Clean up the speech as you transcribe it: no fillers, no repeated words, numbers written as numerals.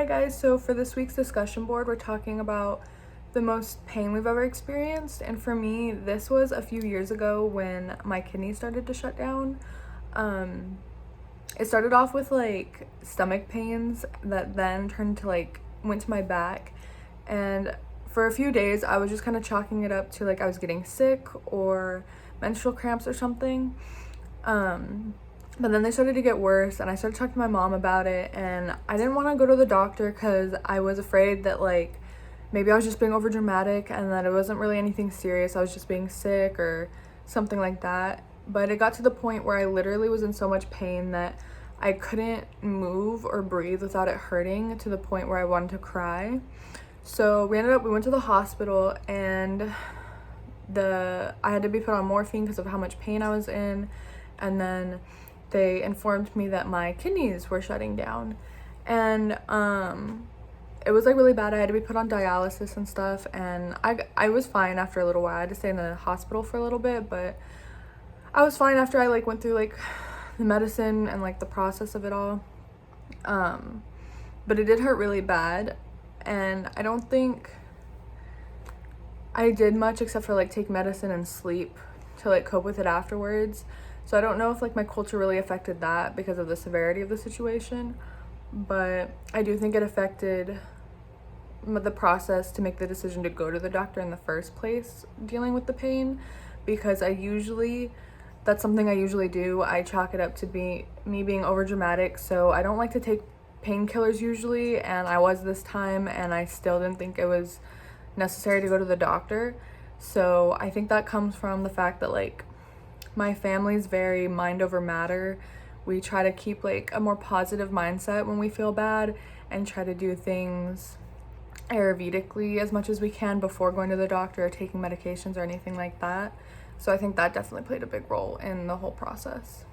Hi guys, so for this week's discussion board, we're talking about the most pain we've ever experienced. And for me, this was a few years ago when my kidneys started to shut down. It started off with like stomach pains that then turned to went to my back. And for a few days, I was just kind of chalking it up to I was getting sick or menstrual cramps or something. But then they started to get worse, and I started talking to my mom about it, and I didn't want to go to the doctor because I was afraid that maybe I was just being over dramatic and that it wasn't really anything serious. I was just being sick or something like that. But it got to the point where I literally was in so much pain that I couldn't move or breathe without it hurting, to the point where I wanted to cry. So we went to the hospital, and I had to be put on morphine because of how much pain I was in. And then they informed me that my kidneys were shutting down, and it was really bad. I had to be put on dialysis and stuff, and I was fine after a little while. I had to stay in the hospital for a little bit, but I was fine after I went through the medicine and the process of it all. But it did hurt really bad, and I don't think I did much except for take medicine and sleep to cope with it afterwards. So I don't know if my culture really affected that because of the severity of the situation, but I do think it affected the process to make the decision to go to the doctor in the first place dealing with the pain, because that's something I usually do. I chalk it up to me being over dramatic, so I don't like to take painkillers usually, and I was this time, and I still didn't think it was necessary to go to the doctor. So I think that comes from the fact that my family's very mind over matter. We try to keep a more positive mindset when we feel bad, and try to do things Ayurvedically as much as we can before going to the doctor or taking medications or anything like that. So I think that definitely played a big role in the whole process.